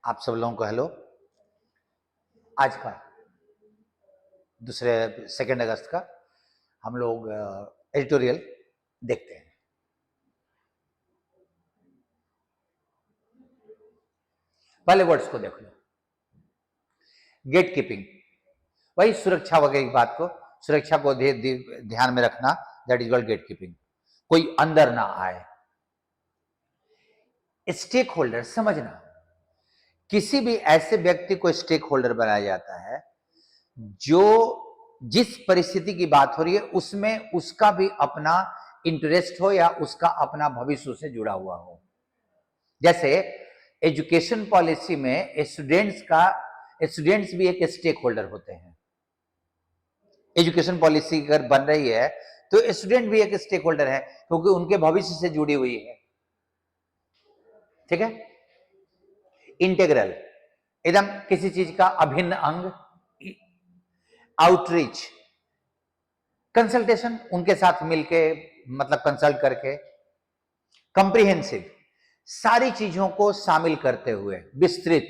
आप सब लोगों को हेलो। आज का दूसरे 2 अगस्त का हम लोग एडिटोरियल देखते हैं। पहले वर्ड्स को देख लो। गेट कीपिंग, वही सुरक्षा वगैरह की बात को, सुरक्षा को ध्यान में रखना, that is called gatekeeping. कोई अंदर ना आए। स्टेक होल्डर समझना, किसी भी ऐसे व्यक्ति को स्टेक होल्डर बनाया जाता है जो जिस परिस्थिति की बात हो रही है उसमें उसका भी अपना इंटरेस्ट हो या उसका अपना भविष्य से जुड़ा हुआ हो। जैसे एजुकेशन पॉलिसी में स्टूडेंट्स भी एक स्टेक होल्डर होते हैं। एजुकेशन पॉलिसी अगर बन रही है तो स्टूडेंट भी एक स्टेक होल्डर है क्योंकि उनके भविष्य से जुड़ी हुई है। ठीक है। इंटेग्रल, एकदम किसी चीज का अभिन्न अंग। आउटरीच, कंसल्टेशन, उनके साथ मिलके मतलब कंसल्ट करके। कंप्रिहेंसिव, सारी चीजों को शामिल करते हुए, विस्तृत,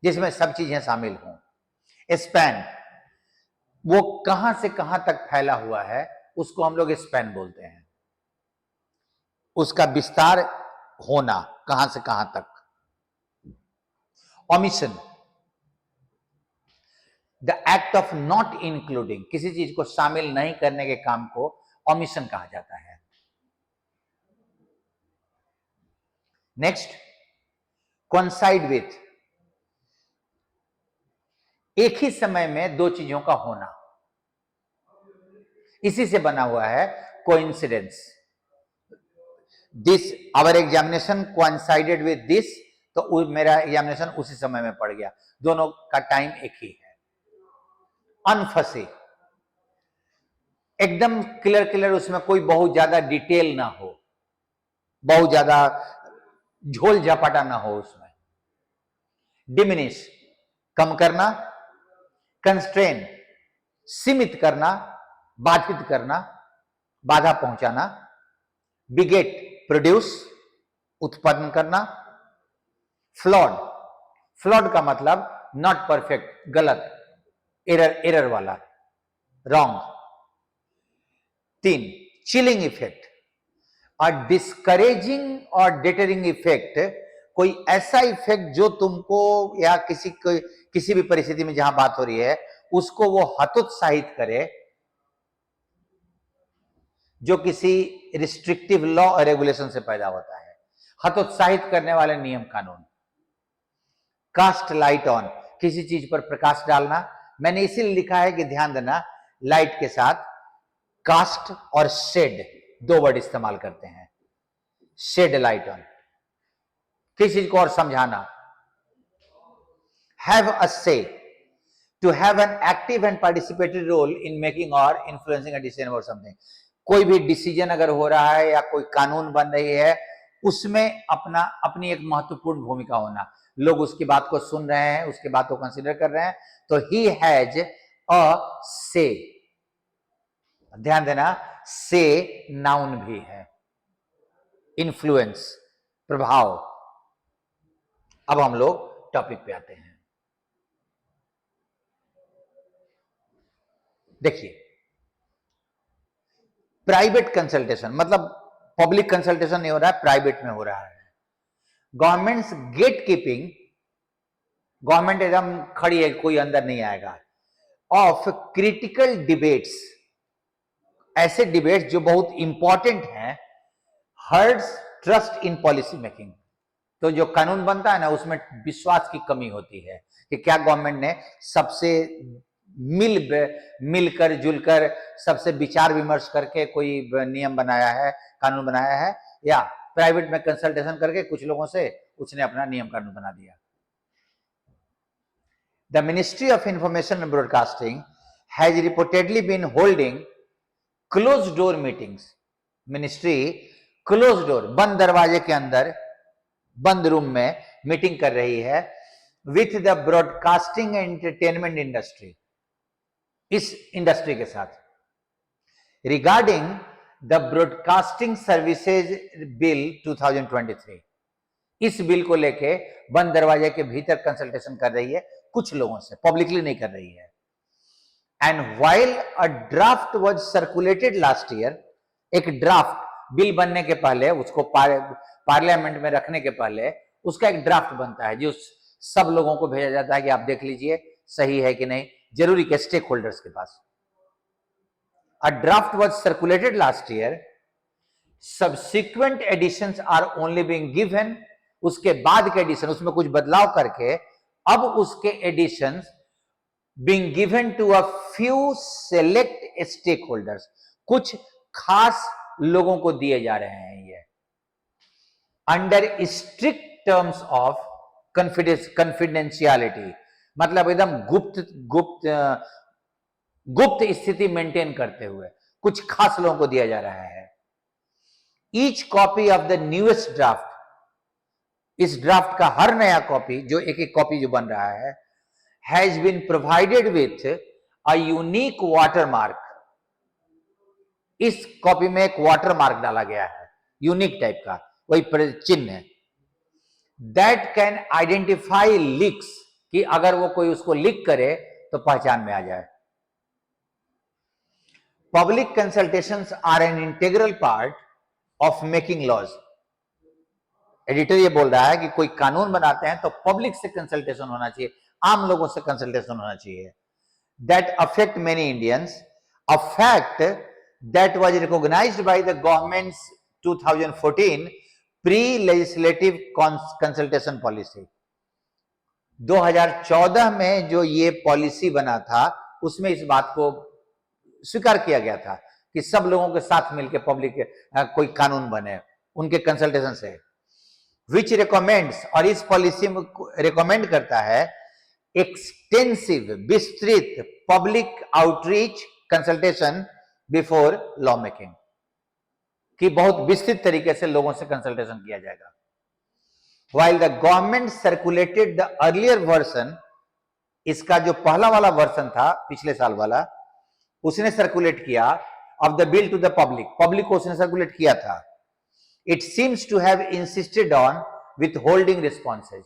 जिसमें सब चीजें शामिल हों। स्पैन, वो कहां से कहां तक फैला हुआ है उसको हम लोग स्पैन बोलते हैं, उसका विस्तार होना कहां से कहां तक। Omission, the act of not including, किसी चीज को शामिल नहीं करने के काम को ओमिशन कहा जाता है। नेक्स्ट, कोइंसाइड विथ, एक ही समय में दो चीजों का होना, इसी से बना हुआ है coincidence. This hour examination coincided with this, तो मेरा एग्जामिनेशन उसी समय में पड़ गया, दोनों का टाइम एक ही है। अनफसी, एकदम क्लियर, उसमें कोई बहुत ज्यादा डिटेल ना हो, बहुत ज्यादा झोल झपाटा ना हो उसमें। डिमिनिश, कम करना। कंस्ट्रेन, सीमित करना, बाधित करना, बाधा पहुंचाना। बिगेट, प्रोड्यूस, उत्पन्न करना। फ्लॉड, फ्लॉड का मतलब नॉट परफेक्ट, गलत, एरर वाला, रॉन्ग। 3, चिलिंग इफेक्ट, और डिस्करेजिंग और डिटरिंग इफेक्ट, कोई ऐसा इफेक्ट जो तुमको या किसी भी परिस्थिति में जहां बात हो रही है उसको वो हतोत्साहित करे, जो किसी रिस्ट्रिक्टिव लॉ और रेगुलेशन से पैदा होता है। हतोत्साहित करने वाले नियम कानून। कास्ट लाइट ऑन, किसी चीज पर प्रकाश डालना। मैंने इसीलिए लिखा है कि ध्यान देना, लाइट के साथ कास्ट और शेड दो वर्ड इस्तेमाल करते हैं। शेड लाइट ऑन, किसी चीज को और समझाना। Have a say, to have an active and participatory role in making or influencing a decision or something. कोई भी डिसीजन अगर हो रहा है या कोई कानून बन रही है उसमें अपनी एक महत्वपूर्ण भूमिका होना, लोग उसकी बात को सुन रहे हैं, उसकी बात को कंसीडर कर रहे हैं, तो ही हैज अ से। ध्यान देना, से नाउन भी है। इन्फ्लुएंस, प्रभाव। अब हम लोग टॉपिक पे आते हैं। देखिए, प्राइवेट कंसल्टेशन मतलब पब्लिक कंसल्टेशन नहीं हो रहा है, प्राइवेट में हो रहा है। गवर्नमेंट्स गेट कीपिंग, गवर्नमेंट एकदम खड़ी है, कोई अंदर नहीं आएगा। ऑफ क्रिटिकल डिबेट्स, ऐसे डिबेट्स जो बहुत इंपॉर्टेंट हैं। Hurts trust in policy making, तो जो कानून बनता है ना उसमें विश्वास की कमी होती है कि क्या गवर्नमेंट ने सबसे मिलकर जुलकर सबसे विचार विमर्श करके कोई नियम बनाया है, कानून बनाया है, या प्राइवेट में कंसल्टेशन करके कुछ लोगों से उसने अपना नियम कानून बना दिया। The ministry of information and broadcasting has reportedly been holding close door meetings. Ministry close door, बंद दरवाजे के अंदर, बंद रूम में मीटिंग कर रही है with the broadcasting and entertainment industry, इस इंडस्ट्री के साथ, regarding the broadcasting services bill 2023, इस बिल को लेके बंद दरवाजे के भीतर कंसल्टेशन कर रही है, कुछ लोगों से, पब्लिकली नहीं कर रही है। And while a draft was circulated last year, एक ड्राफ्ट बिल बनने के पहले, उसको पार्लियामेंट में रखने के पहले उसका एक ड्राफ्ट बनता है जो सब लोगों को भेजा जाता है कि आप देख लीजिए सही है कि नहीं, जरूरी के स्टेक होल्डर्स के पास। A draft was circulated last year, subsequent editions are only being given, उसके बाद के एडिशन, उसमें कुछ बदलाव करके अब उसके editions being given to a few select stakeholders, कुछ खास लोगों को दिए जा रहे हैं ये, under strict terms of confidentiality, मतलब एकदम गुप्त स्थिति मेंटेन करते हुए कुछ खास लोगों को दिया जा रहा है। Each copy of the newest draft, इस ड्राफ्ट का हर नया कॉपी, जो एक एक कॉपी जो बन रहा है, has been provided with a unique watermark, इस कॉपी में एक वाटरमार्क डाला गया है, यूनिक टाइप का, वही चिन्ह है, दैट कैन आइडेंटिफाई लीक्स, कि अगर वो कोई उसको लीक करे तो पहचान में आ जाए। Public consultations are an integral part of making laws, editor ये बोल रहा है कि कोई कानून बनाते हैं तो पब्लिक से कंसल्टेशन होना चाहिए, आम लोगों से कंसल्टेशन होना चाहिए। That affect many Indians, a fact that was recognised by the government 2014 pre legislative consultation policy. 2014 में जो ये पॉलिसी बना था उसमें इस बात को स्वीकार किया गया था कि सब लोगों के साथ मिलकर पब्लिक कोई कानून बने उनके कंसल्टेशन से, विच रिकमेंड्स, और इस पॉलिसी में रिकमेंड करता है एक्सटेंसिव, विस्तृत public outreach consultation before law making, कि बहुत विस्तृत तरीके से लोगों से कंसल्टेशन किया जाएगा। While the government circulated the earlier version, इसका जो पहला वाला वर्जन था पिछले साल वाला, उसने सर्कुलेट किया of the bill to the public, public को उसने सर्कुलेट किया था। It seems to have insisted on withholding responses,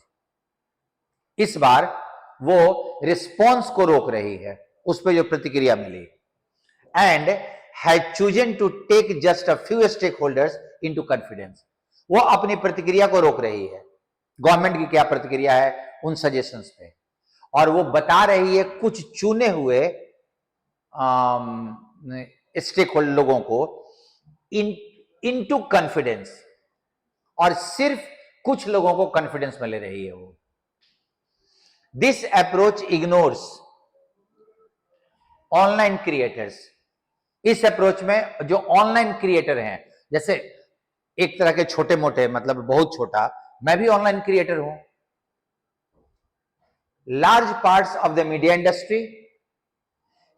इस बार वो रिस्पॉन्स को रोक रही है, उस पर जो प्रतिक्रिया मिली, and has chosen to take just a few stake holders into confidence, वो अपनी प्रतिक्रिया को रोक रही है, गवर्नमेंट की क्या प्रतिक्रिया है उन सजेशंस पे, और वो बता रही है कुछ चुने हुए स्टेक होल्डर लोगों को इनटू कॉन्फिडेंस, और सिर्फ कुछ लोगों को कॉन्फिडेंस में ले रही है वो। This approach ignores online creators, इस अप्रोच में जो ऑनलाइन क्रिएटर हैं, जैसे एक तरह के छोटे मोटे, मतलब बहुत छोटा, मैं भी ऑनलाइन क्रिएटर हूं, large parts of the media industry,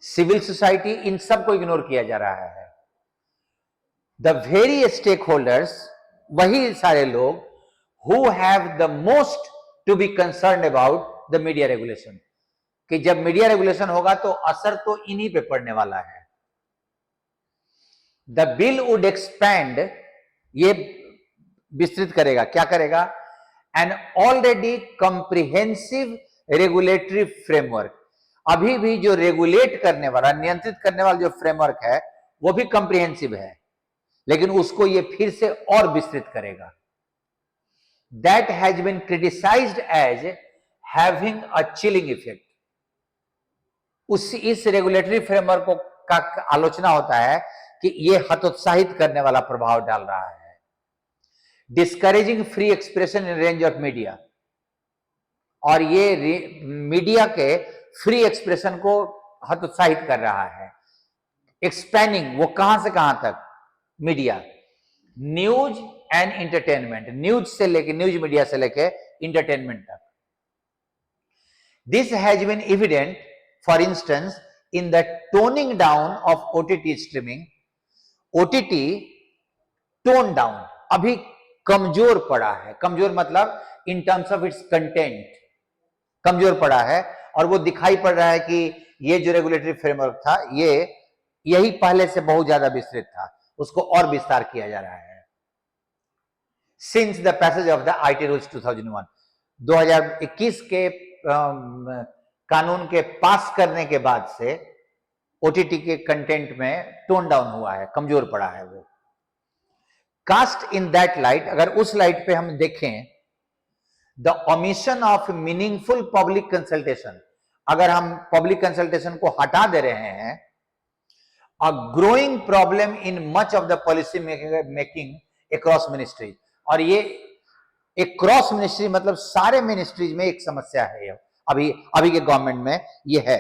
civil society, इन सबको इग्नोर किया जा रहा है। द वेरी स्टेक होल्डर्स, वही सारे लोग who have the most to be concern about the media regulation, कि जब मीडिया रेगुलेशन होगा तो असर तो इन्हीं पे पड़ने वाला है। द बिल वुड एक्सपैंड, ये विस्तृत करेगा, क्या करेगा, an already comprehensive regulatory framework, अभी भी जो रेगुलेट करने वाला, नियंत्रित करने वाला जो फ्रेमवर्क है वो भी कंप्रिहेंसिव है, लेकिन उसको ये फिर से और विस्तृत करेगा। That has been criticised as having a chilling effect, इस रेगुलेटरी फ्रेमवर्क को का आलोचना होता है कि ये हतोत्साहित करने वाला प्रभाव डाल रहा है, discouraging free expression in range of media, और ये मीडिया के फ्री एक्सप्रेशन को हतोत्साहित कर रहा है। एक्सपैंडिंग, वो कहां से कहां तक, media, news and entertainment, news से लेके, न्यूज मीडिया से लेके इंटरटेनमेंट तक। This has been evident for instance in the toning down of OTT streaming, OTT tone down, अभी कमजोर पड़ा है, कमजोर मतलब in terms of its content कमजोर पड़ा है, और वो दिखाई पड़ रहा है कि ये जो रेगुलेटरी फ्रेमवर्क था ये यही पहले से बहुत ज्यादा विस्तृत था, उसको और विस्तार किया जा रहा है। Since the passage of the IT rules 2001, 2021 के कानून के पास करने के बाद से ओटीटी के कंटेंट में टोन डाउन हुआ है, कमजोर पड़ा है वो। कास्ट इन दैट लाइट, अगर उस लाइट पे हम देखें, the omission of meaningful public consultation, अगर हम पब्लिक कंसल्टेशन को हटा दे रहे हैं, a growing problem in much of the policy making across ministries, और ये एक क्रॉस मिनिस्ट्री मतलब सारे मिनिस्ट्रीज में एक समस्या है अभी के गवर्नमेंट में ये है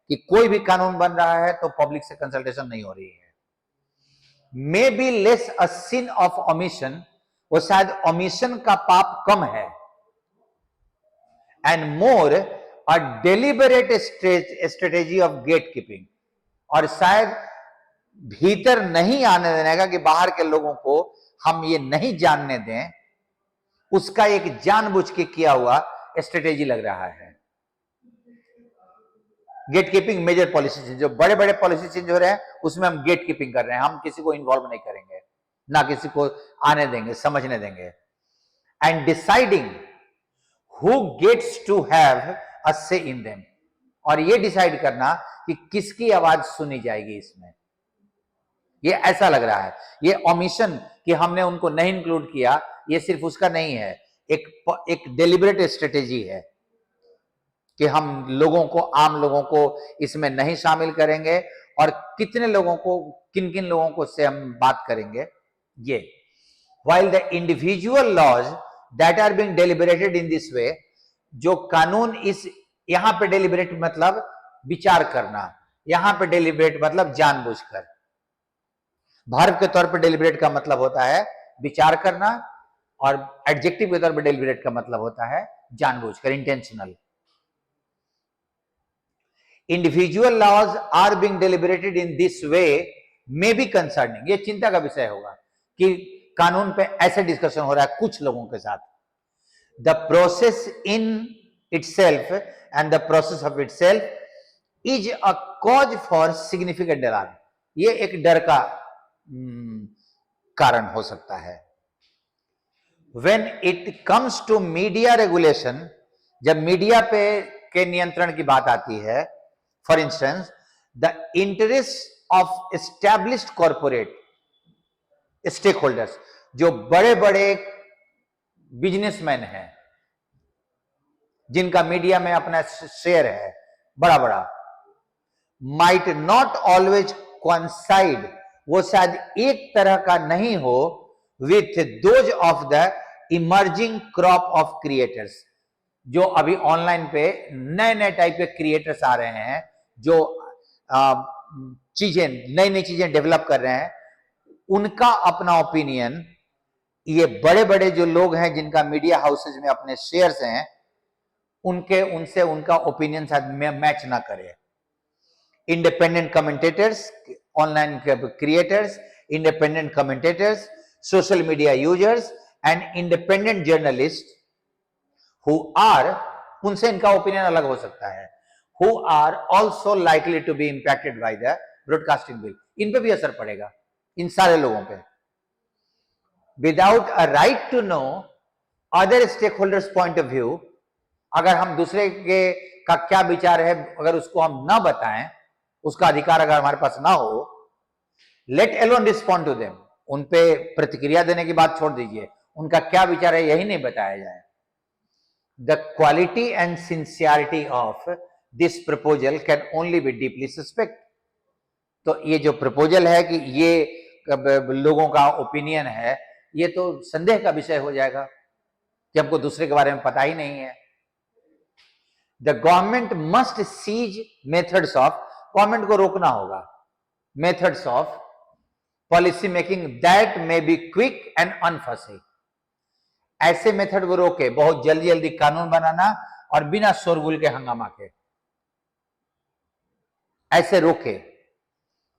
कि कोई भी कानून बन रहा है तो पब्लिक से कंसल्टेशन नहीं हो रही है। Maybe less a sin of omission, वो शायद ओमिशन का पाप कम है, and more a deliberate strategy of gatekeeping, और शायद भीतर नहीं आने देने का कि बाहर के लोगों को हम ये नहीं जानने दें, उसका एक जानबूझ के किया हुआ स्ट्रेटेजी लग रहा है। Gatekeeping major policy change, जो बड़े बड़े पॉलिसी चेंज हो रहे हैं उसमें हम गेट कीपिंग कर रहे हैं, हम किसी को इन्वॉल्व नहीं करेंगे, ना किसी को आने देंगे, समझने देंगे। And deciding who gets to have a say in them, और ये डिसाइड करना कि किसकी आवाज सुनी जाएगी इसमें, ये ऐसा लग रहा है। ये ओमिशन कि हमने उनको नहीं इंक्लूड किया, ये सिर्फ उसका नहीं है, एक डेलिबरेट स्ट्रेटेजी है कि हम लोगों को, आम लोगों को इसमें नहीं शामिल करेंगे, और कितने लोगों को, किन किन लोगों को से हम बात करेंगे ये। While the individual laws that are being deliberated in this way, जो कानून इस, यहां पे डेलिबरेट मतलब विचार करना, यहां पे डेलिबरेट मतलब जानबूझकर। वर्ब के तौर पर डेलिबरेट का मतलब होता है विचार करना, और एडजेक्टिव के तौर पर डेलिबरेट का मतलब होता है जानबूझकर, intentional. Individual laws are being deliberated in this way may be concerning, ये चिंता का विषय होगा कि कानून पे ऐसे डिस्कशन हो रहा है कुछ लोगों के साथ। The process in itself and the process of itself is a cause for significant alarm, ये एक डर का कारण हो सकता है। When it comes to media regulation, जब मीडिया पे के नियंत्रण की बात आती है, for instance the interest of established corporate stakeholders, जो बड़े बड़े बिजनेसमैन हैं जिनका मीडिया में अपना शेयर है बड़ा बड़ा, माइट नॉट ऑलवेज कोइंसाइड, वो शायद एक तरह का नहीं हो with those of the emerging crop of creators, जो अभी ऑनलाइन पे नए नए टाइप के क्रिएटर्स आ रहे हैं, जो चीजें, नई नई चीजें डेवलप कर रहे हैं, उनका अपना ओपिनियन, ये बड़े बड़े जो लोग हैं जिनका मीडिया हाउसेज में अपने शेयर्स हैं, उनसे उनका ओपिनियन शायद मैच ना करे। Independent commentators, online creators, independent commentators, social media users and independent journalist who are, उनसे इनका ओपिनियन अलग हो सकता है, who are also likely to be impacted by the broadcasting bill, इन पे भी असर पड़ेगा, इन सारे लोगों पे। Without a right to know other stake holders point of view, अगर हम दूसरे के का क्या विचार है अगर उसको हम ना बताएं, उसका अधिकार अगर हमारे पास ना हो, let alone respond to them, उन पे प्रतिक्रिया देने की बात छोड़ दीजिए, उनका क्या विचार है यही नहीं बताया जाए। The quality and sincerity of this proposal can only be deeply suspect, तो ये जो प्रपोजल है कि ये लोगों का ओपिनियन है, ये तो संदेह का विषय हो जाएगा कि हमको दूसरे के बारे में पता ही नहीं है। The government must cease methods of, government को रोकना होगा methods of policy making that may be quick and unfussy, ऐसे मेथड वो रोके, बहुत जल्दी जल्दी कानून बनाना और बिना शोरगुल के हंगामा के, ऐसे रोके।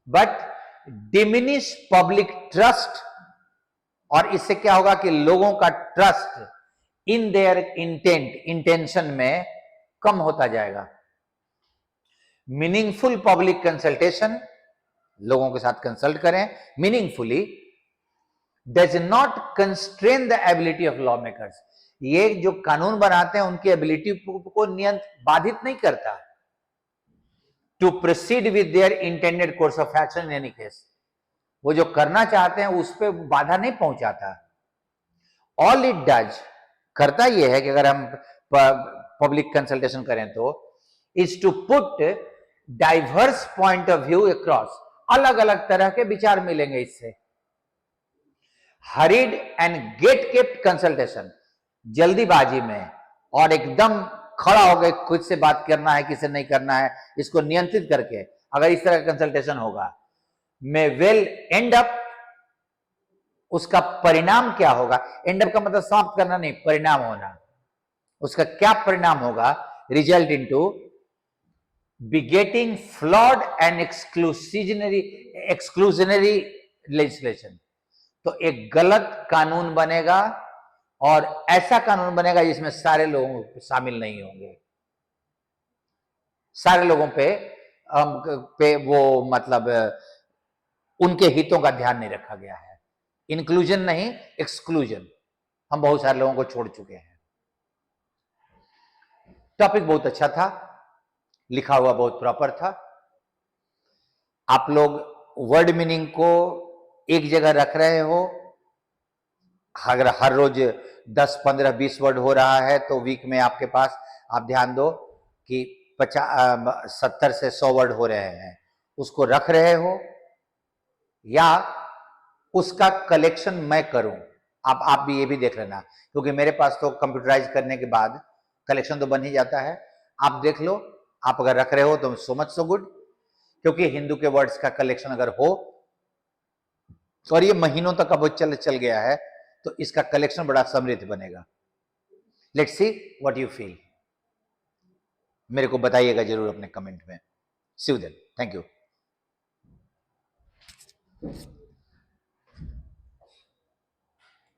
बट डिमिनिश पब्लिक ट्रस्ट, और इससे क्या होगा कि लोगों का ट्रस्ट इन देयर इंटेंशन में कम होता जाएगा। मीनिंगफुल पब्लिक कंसल्टेशन, लोगों के साथ कंसल्ट करें meaningfully, does not constrain the ability of lawmakers. ये जो कानून बनाते हैं उनकी एबिलिटी को बाधित नहीं करता to proceed with their intended course of action in any case. वो जो करना चाहते हैं उस पर बाधा नहीं पहुंचाता। ऑल इट डज, करता यह है कि अगर हम पब्लिक कंसल्टेशन करें तो is to put diverse point of view across, अलग अलग तरह के विचार मिलेंगे इससे। Hurried and gate kept consultation, जल्दीबाजी में और एकदम खड़ा हो गए खुद से बात करना है किसे नहीं करना है, इसको नियंत्रित करके अगर इस तरह का कंसल्टेशन होगा, मे वेल एंड अप, उसका परिणाम क्या होगा, एंड अप का मतलब समाप्त करना नहीं, परिणाम होना, उसका क्या परिणाम होगा, result into begetting flawed and exclusionary legislation। तो एक गलत कानून बनेगा और ऐसा कानून बनेगा जिसमें सारे लोग शामिल नहीं होंगे, सारे लोगों पे वो मतलब उनके हितों का ध्यान नहीं रखा गया है। इंक्लूजन नहीं, एक्सक्लूजन, हम बहुत सारे लोगों को छोड़ चुके हैं। टॉपिक बहुत अच्छा था, लिखा हुआ बहुत प्रॉपर था। आप लोग वर्ड मीनिंग को एक जगह रख रहे हो, अगर हर रोज 10, 15, 20 वर्ड हो रहा है तो वीक में आपके पास, आप ध्यान दो कि 70 से 100 वर्ड हो रहे हैं, उसको रख रहे हो या उसका कलेक्शन मैं करूं। आप भी ये भी देख लेना, क्योंकि मेरे पास तो कंप्यूटराइज करने के बाद कलेक्शन तो बन ही जाता है। आप देख लो, आप अगर रख रहे हो तो सो मच सो गुड, क्योंकि हिंदू के वर्ड्स का कलेक्शन अगर हो और ये महीनों तक अब चल गया है तो इसका कलेक्शन बड़ा समृद्ध बनेगा। Let's see what you feel, मेरे को बताइएगा जरूर अपने कमेंट में। सी यू देन, थैंक यू।